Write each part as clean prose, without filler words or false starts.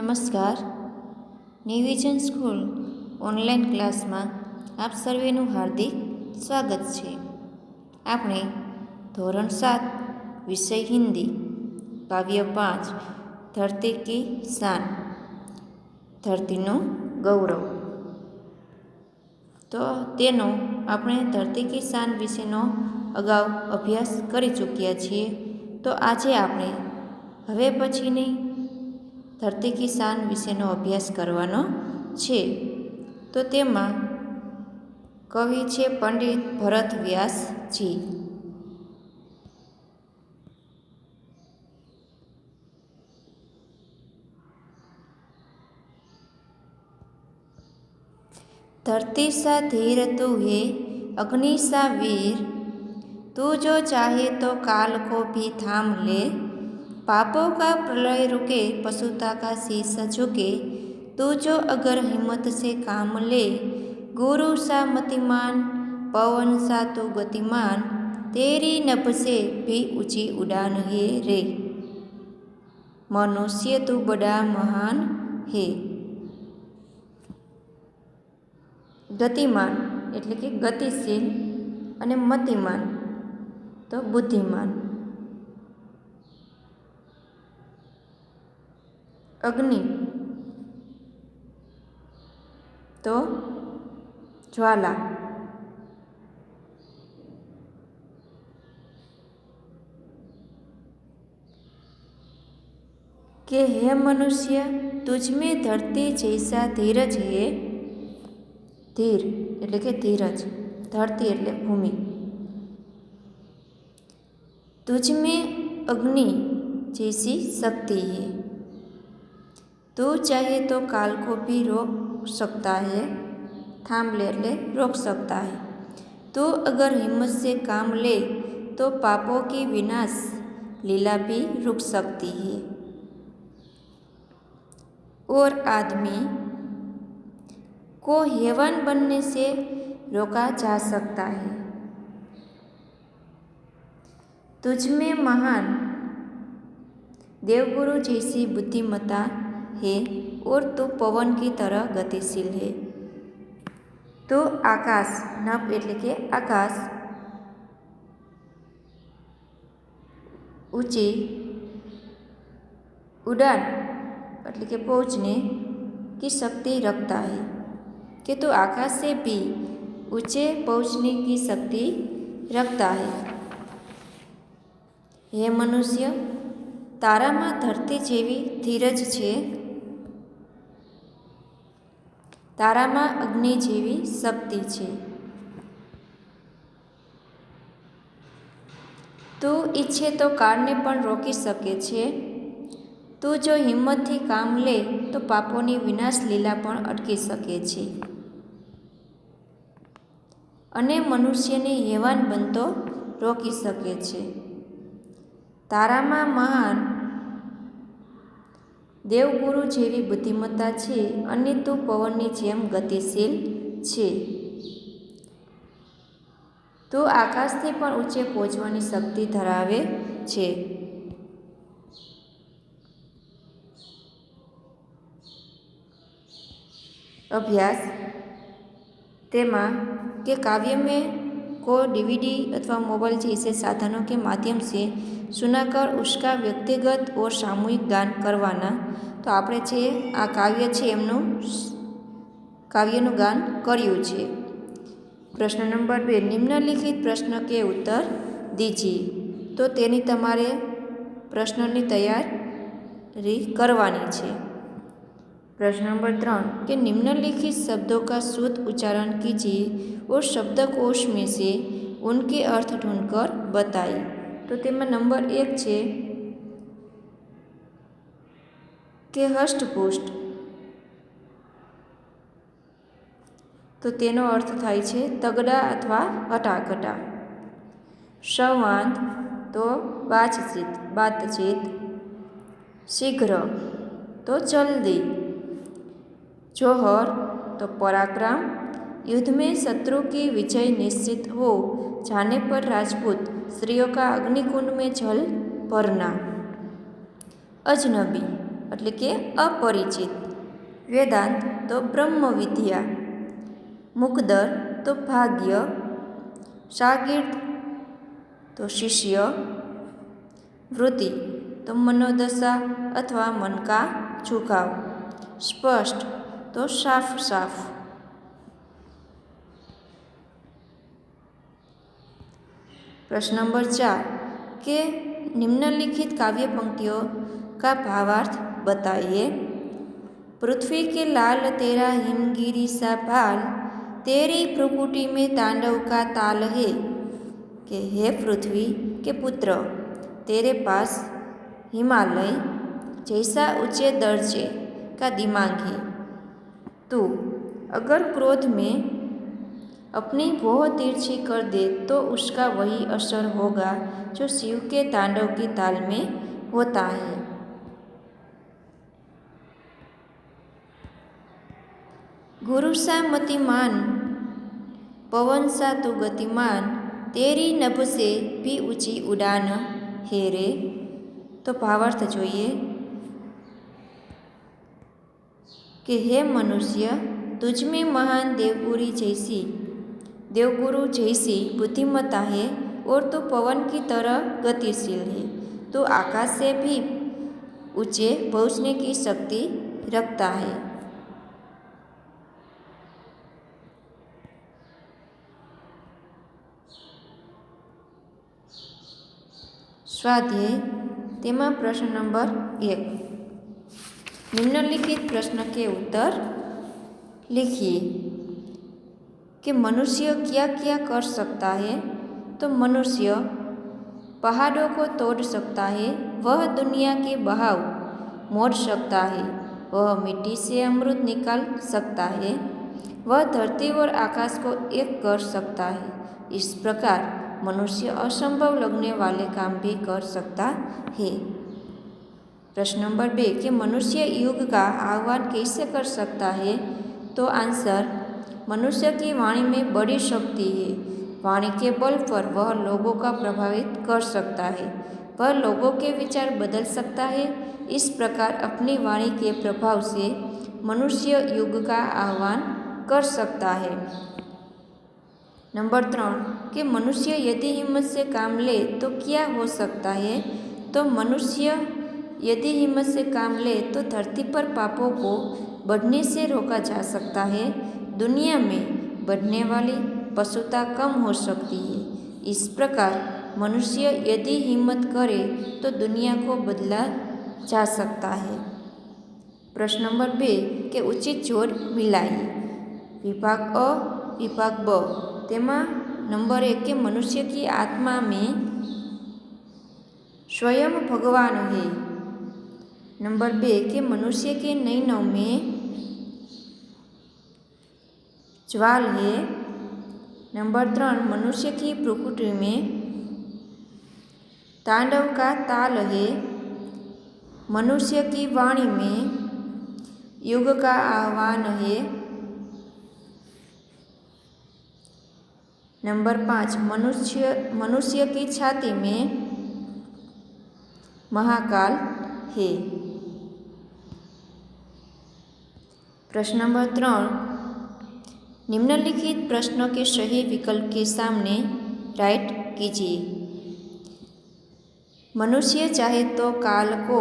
નમસ્કાર. નિવિઝન school online ક્લાસમાં આપ સર્વેનું હાર્દિક સ્વાગત છે. આપણે ધોરણ 7 વિષય હિન્દી કાવ્ય 5 ધરતી કી શાન, ધરતીનું ગૌરવ. તો તેનો આપણે ધરતી કી શાન વિશેનો અગાઉ અભ્યાસ કરી ચૂક્યા છીએ. તો આજે આપણે હવે પછીની ધરતી કી શાન વિશેનો અભ્યાસ કરવાનો છે. તો તેમાં કવિ છે પંડિત ભરત વ્યાસજી. धरती सा धीर तू है, अग्नि सा वीर, तू जो चाहे तो काल को भी थाम ले. पापों का प्रलय रुके, पशुता का शीश झुके, तू जो अगर हिम्मत से काम ले. गुरु सा मतिमान, पवन सा तू गतिमान, तेरी नभ से भी ऊंची उड़ान है रे. मनुष्य तू बड़ा महान है. ગતિમાન એટલે કે ગતિશીલ અને મતિમાન તો બુદ્ધિમાન. અગ્નિ તો જ્વાલા. કે હે મનુષ્ય, तुझ में धरती जैसा धीरज है. धीर એટલે કે ધીરજ, ધરતી એટલે ભૂમિ. तुझ में अग्नि जैसी शक्ति है, तू चाहे तो काल को भी रोक सकता है. थाम ले એટલે रोक सकता है. तू अगर हिम्मत से काम ले तो पापों की विनाश लीला भी रुक सकती है. और आदमी को हैवान बनने से रोका जा सकता है. तुझ में महान देवगुरु जैसी बुद्धिमत्ता है और तू पवन की तरह गतिशील है. तो आकाश नभ એટલે કે આકાશ, ऊंची उड़ान એટલે કે पहुँचने की शक्ति रखता है. कि तो आकाश से भी ऊंचे पहुँचने की शक्ति रखता है. हे मनुष्य, ताराમાં ધરતી જેવી ધીરજ છે, તારામાં અગ્નિ જેવી શક્તિ છે. તું ઈચ્છે તો કાળને પણ રોકી શકે છે. તું જો હિંમતથી કામ લે તો પાપોની વિનાશ લીલા પણ અટકી શકે છે અને મનુષ્યને હેવાન બનતો રોકી શકે છે. તારામાં મહાન દેવગુરુ જેવી બુદ્ધિમત્તા છે અને તું પવનની જેમ ગતિશીલ છે. તું આકાશથી પણ ઊંચે પહોંચવાની શક્તિ ધરાવે છે. अभ्यास तेमा के काव्य में को डीवीडी अथवा मोबाइल जैसे साधनों के माध्यम से सुनाकर उसका व्यक्तिगत और सामूहिक गान करवाना. तो આપણે જે આ કાવ્ય છે એમનું કાવ્યનું ગાન કર્યું છે. પ્રશ્ન નંબર 2, નિમ્નલિખિત પ્રશ્ન કે ઉત્તર દીજીએ. તો તેની તમારે પ્રશ્નની તૈયારી કરવાની છે. प्रश्न नंबर 3 कि निम्नलिखित शब्दों का शुद्ध उच्चारण कीजिए और शब्दकोश में से उनके अर्थ ढूंढकर बताइए. तो तेमा नंबर 1 છે કે હષ્ટપુષ્ટ. તો તેનો અર્થ થાય છે તગડા અથવા હટાકટા. સંવાદ તો બાતચીત. शीघ्र तो जल्दी. जोहर तो पराक्रम. युद्ध में शत्रु की विजय निश्चित हो जाने पर राजपूत स्त्रियों का अग्निकुंड में जल भरना. अजनबी એટલે કે अपरिचित, वेदांत तो ब्रह्म विद्या, मुकदर तो भाग्य, शागिर्द तो शिष्य, वृत्ति तो मनोदशा अथवा मन का झुकाव, स्पष्ट तो साफ साफ। प्रश्न नंबर 4 के निम्नलिखित काव्य पंक्तियों का भावार्थ बताइए। पृथ्वी के लाल तेरा हिमगिरी सा भाल, तेरी प्रकृति में तांडव का ताल है। कि हे पृथ्वी के पुत्र, तेरे पास हिमालय जैसा ऊंचे दर्जे का दिमाग है। तू अगर क्रोध में अपनी भौं तिरछी कर दे तो उसका वही असर होगा जो शिव के तांडव की ताल में होता है। गुरु सा मतिमान, पवन सा तू गतिमान, तेरी नभ से भी ऊंची उड़ान है रे। तो भावार्थ જોઈએ कि हे मनुष्य, तुझ में महान देवगुरु जैसी बुद्धिमत्ता है और तो पवन की तरह गतिशील है। तो आकाश से भी ऊंचे पहुँचने की शक्ति रखता है। स्वाध्याय तेमा प्रश्न नंबर 1, निम्नलिखित प्रश्न के उत्तर लिखिए। कि मनुष्य क्या क्या कर सकता है। तो मनुष्य पहाड़ों को तोड़ सकता है, वह दुनिया के बहाव मोड़ सकता है, वह मिट्टी से अमृत निकाल सकता है, वह धरती और आकाश को एक कर सकता है। इस प्रकार मनुष्य असंभव लगने वाले काम भी कर सकता है। प्रश्न नंबर 2 कि मनुष्य युग का आह्वान कैसे कर सकता है। तो आंसर, मनुष्य की वाणी में बड़ी शक्ति है। वाणी के बल पर वह लोगों का प्रभावित कर सकता है, वह लोगों के विचार बदल सकता है। इस प्रकार अपनी वाणी के प्रभाव से मनुष्य युग का आह्वान कर सकता है। नंबर 3 कि मनुष्य यदि हिम्मत से काम ले तो क्या हो सकता है। तो मनुष्य यदि हिम्मत से काम ले तो धरती पर पापों को बढ़ने से रोका जा सकता है। दुनिया में बढ़ने वाली पशुता कम हो सकती है। इस प्रकार मनुष्य यदि हिम्मत करे तो दुनिया को बदला जा सकता है। प्रश्न नंबर 2 के उचित जोड़ मिलाइए। विभाग अ विभाग ब तेमा नंबर 1 के मनुष्य की आत्मा में स्वयं भगवान है। नंबर 2 के मनुष्य के नैनों में ज्वाल है। नंबर 3 मनुष्य की प्रकृति में तांडव का ताल है। मनुष्य की वाणी में युग का आह्वान है। नंबर 5 मनुष्य की छाती में महाकाल है। प्रश्न नंबर 3 निम्नलिखित प्रश्नों के सही विकल्प के सामने राइट कीजिए। मनुष्य चाहे तो काल को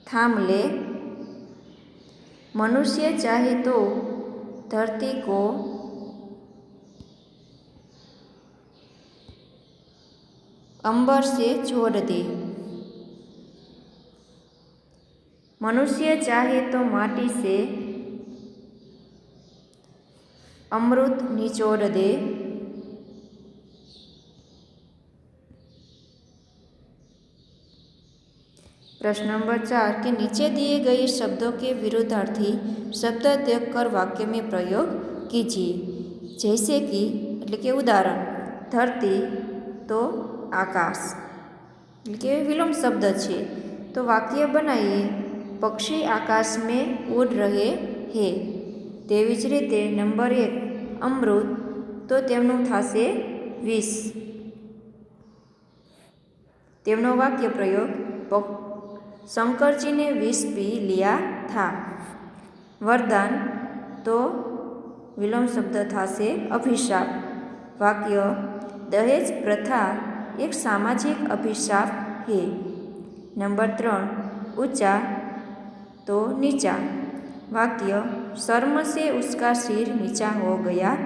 थाम ले, मनुष्य चाहे तो धरती को अंबर से जोड़ दे, मनुष्य चाहे तो माटी से अमृत निचोड़ दे, प्रश्न नंबर 4 के नीचे दिए गए शब्दों के विरुद्धार्थी शब्द देखकर वाक्य में प्रयोग कीजिए। जैसे कि એટલે કે ઉદાહરણ, ધરતી तो आकाश એટલે કે વિલોમ शब्द છે। तो वाक्य बनाइए, पक्षी आकाश में उड़ रहे हैं। तेवी ज रीते नंबर 1 अमृत तो तेमनुं थाशे विष। तेमनो वाक्य प्रयोग शंकर जी ने विष पी लिया था। वरदान तो विलोम शब्द थाशे अभिशाप। वाक्य दहेज प्रथा एक सामाजिक अभिशाप है। नंबर 3 ऊंचा तो नीचा। वाक्य शर्म से उसका सिर नीचा हो गया।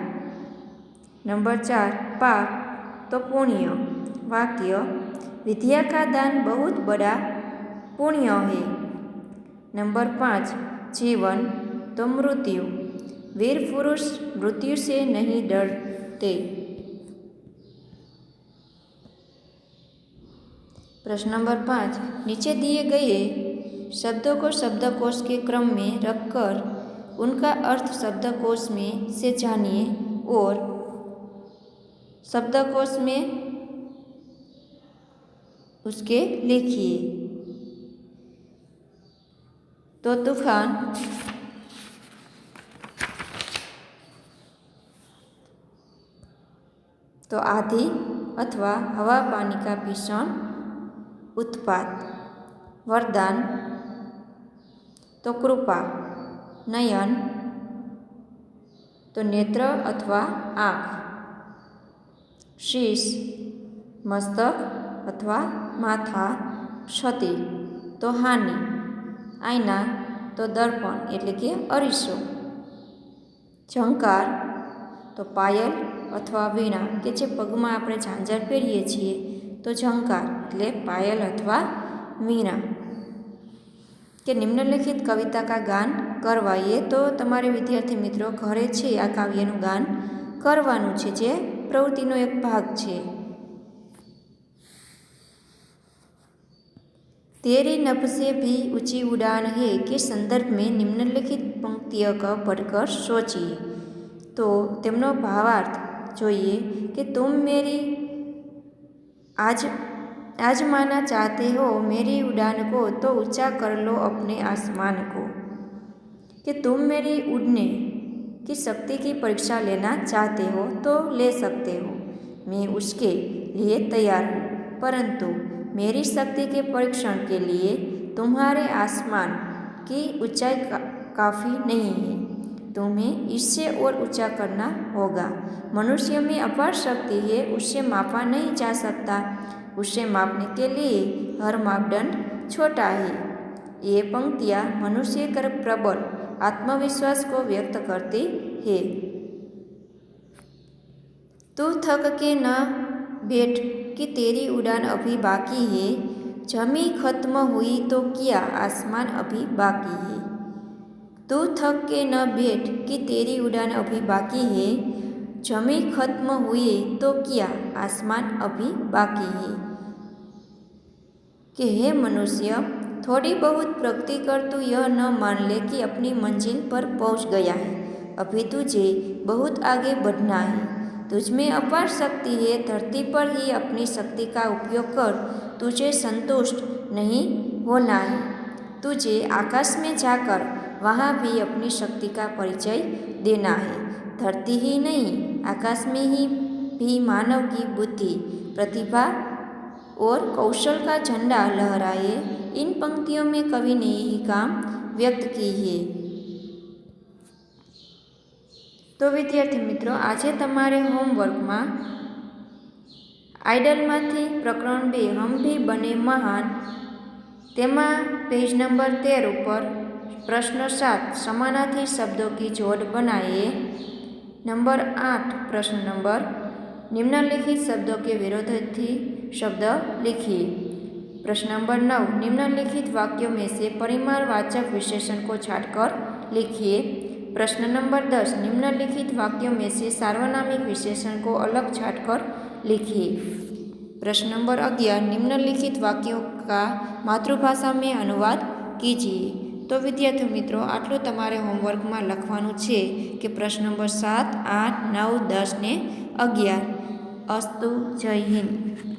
नंबर 4 पाप तो पुण्य। वाक्य विद्या का दान बहुत बड़ा पुण्य है। नंबर 5 जीवन तो मृत्यु। वीर पुरुष मृत्यु से नहीं डरते। प्रश्न नंबर 5 नीचे दिए गए शब्दों को शब्दकोश के क्रम में रखकर उनका अर्थ शब्दकोश में से जानिए और शब्दकोश में उसके लिखिए। तो तूफान तो आंधी अथवा हवा पानी का भीषण उत्पात। वरदान तो कृपा। नयन तो नेत्र अथवा आँख। शीश मस्तक अथवा माथा। क्षति तो हानि। आईना तो दर्पण एटले के अरीसो। झंकार तो पायल अथवा वीणा के जे पगमां आपणे झांझर पहेरीए छीए तो झंकार एटले पायल अथवा वीणा। के निम्नलिखित कविता का गान करवाइए। तो तमारे विद्यार्थी मित्रों घरे छे आ काव्यनुं गान करवानुं छे जे प्रवृत्तिनो एक भाग छे। तेरी नभ से भी ऊंची उड़ान है के संदर्भ में निम्नलिखित पंक्तियों का पढ़कर सोचिए। तो तेमनो भावार्थ जोइए कि तुम मेरी आजमाना चाहते हो मेरी उड़ान को तो ऊंचा कर लो अपने आसमान को। कि तुम मेरी उड़ने की शक्ति की परीक्षा लेना चाहते हो तो ले सकते हो, मैं उसके लिए तैयार हूँ, परंतु मेरी शक्ति के परीक्षण के लिए तुम्हारे आसमान की ऊंचाई काफ़ी नहीं है, तुम्हें इससे और ऊंचा करना होगा। मनुष्य में अपार शक्ति है, उससे मापा नहीं जा सकता, उसे मापने के लिए हर मापदंड छोटा है। ये पंक्तियाँ मनुष्य के प्रबल आत्मविश्वास को व्यक्त करती है। तू थक के न बैठ कि तेरी उड़ान अभी बाकी है, जमी खत्म हुई तो क्या आसमान अभी बाकी है। तू थक के न बैठ कि तेरी उड़ान अभी बाकी है, जमी खत्म हुई तो क्या आसमान अभी बाकी है। कि हे मनुष्य थोड़ी बहुत प्रगति कर तू यह न मान ले कि अपनी मंजिल पर पहुंच गया है, अभी तुझे बहुत आगे बढ़ना है। तुझमें अपार शक्ति है, धरती पर ही अपनी शक्ति का उपयोग कर, तुझे संतुष्ट नहीं होना है। तुझे आकाश में जाकर वहाँ भी अपनी शक्ति का परिचय देना है। धरती ही नहीं आकाश में ही भी मानव की बुद्धि, प्रतिभा और कौशल का झंडा लहराए। इन पंक्तियों में कवि ने यही काम व्यक्त की है। तो विद्यार्थी मित्रों आज तमारे होमवर्क में आइडल में प्रकरण 2 हम भी बने महान तेमा पेज नंबर 13 पर प्रश्न 7 समानार्थी शब्दों की जोड़ बनाइए। नंबर 8 प्रश्न नंबर निम्नलिखित शब्दों के विरोधी शब्द लिखिए। प्रश्न नंबर 9 निम्नलिखित वाक्यों में से परिमाणवाचक विशेषण को छांटकर लिखिए। प्रश्न नंबर 10 निम्नलिखित वाक्यों में से सार्वनामिक विशेषण को अलग छांटकर लिखिए। प्रश्न नंबर 11 निम्नलिखित वाक्यों का मातृभाषा में अनुवाद कीजिए। तो विद्यार्थी मित्रों आटलू तमारे होमवर्क में लखवानुं छे कि प्रश्न नंबर 7, 8, 9, 10 ने 11। अस्तु। जय हिंद।